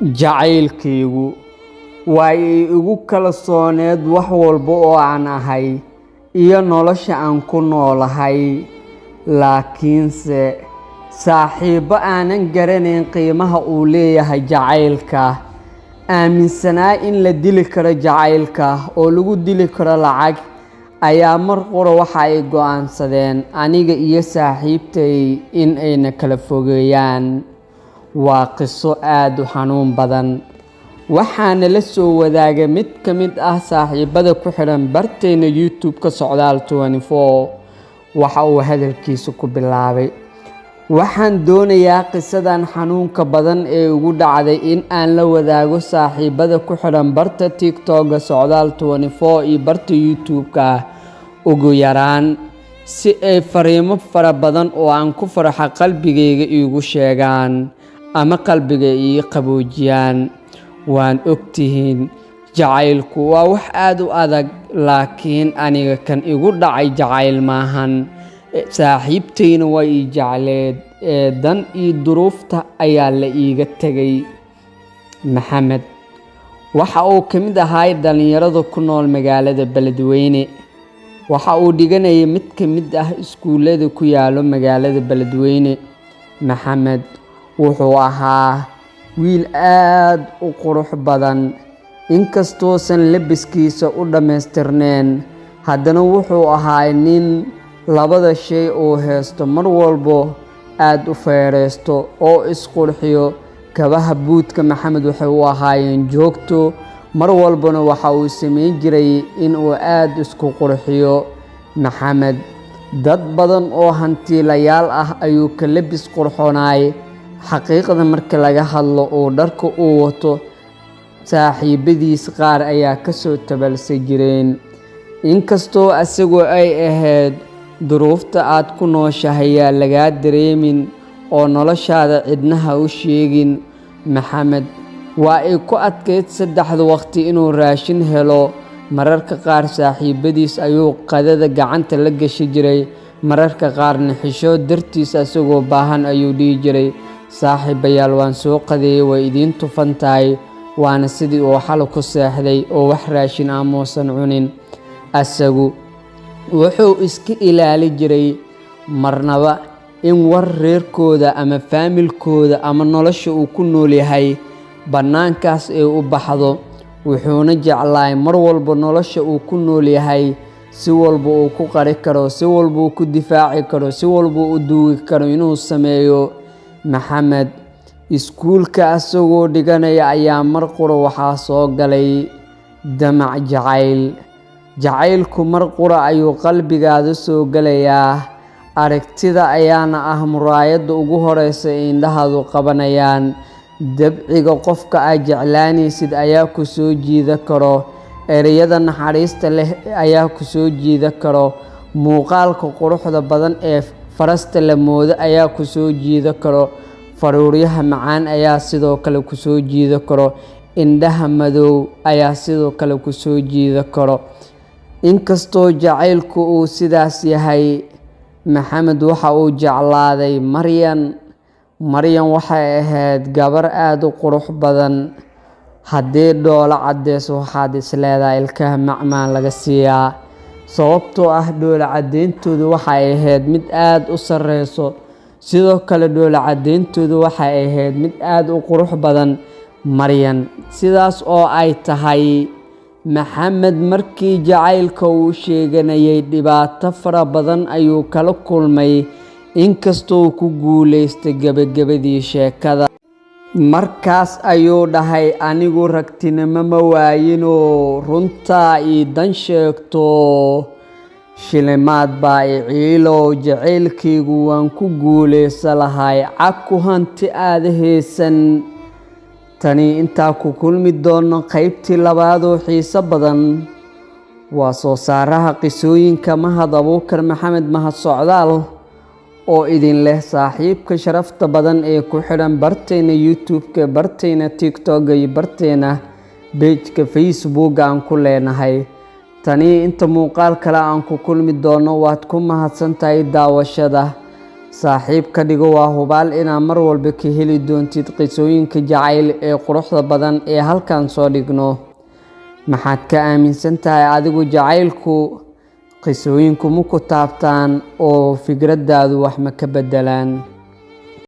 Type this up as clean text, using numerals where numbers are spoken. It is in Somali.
jacaylkaygu waa igu kalsooneed wax walba oo aan ahay iyo nolosha aan ku noolahay, laakiinse saaxiibo aanan garanayn qiimaha uu leeyahay jacaylka, aaminsanaa in la dili karo jacaylka oo lagu dili karo lacag, ayaa mar qura waxa ay go'aansadeen aniga iyo saaxiibtay in ayna kala fogeeyaan. waa qiso aad u xanuun badan, waxaana la soo wadaagay mid ka mid ah saaxiibada ku xiran barteena YouTube-ka Socdaal 24. waxa uu hadalkiisa ku bilaabay: waxaan doonayaa qisadan xanuunka badan ee ugu dhacday in aan la wadaago saaxiibada ku xiran barta TikTok-ga Socdaal 24 iyo barta YouTube-ka ugu yaraan si ay fariimo fara badan oo aan ku farxo qalbigayga iigu sheegaan ama qalbiga ii qaboojiyaan. waan ogtihiin jacaylku waa wax aad u adag, laakiin aniga kan igu dhacay jacayl maahan. saaxiibtayna waa ii jecleed, dan iyo duruufta ayaa la iiga tegay. Maxamed waxa uu ka mid ahaa dhalinyarada ku nool magaalada Beledweyne. waxa uu dhiganayay mid ka mid ah iskuulada ku yaalo magaalada Beledweyne. Maxamed wuxuu ahaa wiil aad u qurux badan, inkastoosan labiskiisa u dhammaystirnayn, haddana wuxuu ahaa nin labada shay uu haysto mar walbo aad u feereysto oo isqurxiyo. kabaha buudka Maxamed waxay u ahaayeen joogto, mar walbana waxa uu samayn jiray in uu aad isku qurxiyo. Maxamed dad badan oo hantiilayaal ah ayuu ka labis qurxoonay. xaqiiqda marka laga hadlo oo dharka uu wato, saaxiibadiis qaar ayaa ka soo tabalsay jireen. inkastoo asagoo ay ahayd duruufta aad ku nooshahay yaa lagaa dareemin oo noloshaada cidnaha u sheegin. Maxamed waa ay ku adkayd 3 waqti inuu raashin helo. mararka qaar saaxiibadiis ayuu qadada gacanta la gashi jiray, mararka qaarna xishood dartiis asagoo baahan ayuu dhihi jiray, saaxiibayaal waan soo qadeeyay, way idiin tufan tahay. waana sidii uu xal ku seexday oo wax raashin aamuusan cunin. asagu wuxuu iska ilaali jiray marnaba in war reerkooda ama faamilkooda ama nolosha uu ku nool yahay bannaankaas ay u baxdo. wuxuuna jeclaay mar walba nolosha uu ku nool yahay si walba uu ku qari karo, si walba uu ku difaaci karo, si walba u duugi karo inuu sameeyo. Maxamed iskuulka asagoo dhiganaya ayaa mar qura waxaa soo galay damac jacayl. jacaylku mar qura ayuu qalbigaada soo galayaa, aragtida ayaana ah muraayadda ugu horeysa ee indhahaadu qabanayaan. dabciga qofka aad jeclaanaysid ayaa ku soo jiida karo, ereyada naxariista leh ayaa ku soo jiida karo, muuqaalka quruxda badan ee farasta la moodo ayaa ku soo jiida karo, faruuryaha macaan ayaa sidoo kale ku soo jiida karo, indhaha madow ayaa sidoo kale ku soo jiida karo. inkastoo jacaylku uu sidaas yahay, Maxamed waxa uu jeclaaday Maryan waxay ahayd gabar aad u qurux badan. haddii dhoola caddeys waxaad isleedahay ilkaha macmaan laga siiyaa, sababtoo ah dhoola caddeyntoodu waxay ahayd mid aad u sarreyso. sidoo kale dhoola caddeyntoodu waxay ahayd mid aad u qurux badan. Maryan sidaas oo ay tahay, Maxamed markii jacaylka uu sheeganayay dhibaato fara badan ayuu kala kulmay, inkastoo ku guuleystay gabagabadii sheekada. markaas ayuu dhahay, anigu ragtinimo ma waayinoo runtaa ii dan sheegto. shilimaad baa i ciilo, jacaylkaygu waan ku guuleysa lahay, cagku hanti aada haysan. tani intaa ku kulmi doono qaybtii labaad oo xiiso badan. waa soo saaraha qisooyinka Mahad Abuukar Maxamed Mahad Socdaal oo idin leh saaxiibka sharafta badan ee ku xiran barteena YouTube-ka, barteena TikTok-ga iyo barteena page-ka Facebook aan ku leenahay. tani inta muuqaal kale aan ku kulmi doono waad ku mahadsantahay daawashada. saaxiib ka dhigo waa hubaal inaad mar walba ka heli doontid qisooyinka jacayl ee quruxda badan ee halkan soo dhigno. maxaad ka aaminsan tahay adigu jacaylku qisooyinku ma ku taabtaan oo fikradaadu wax ma ka beddelaan?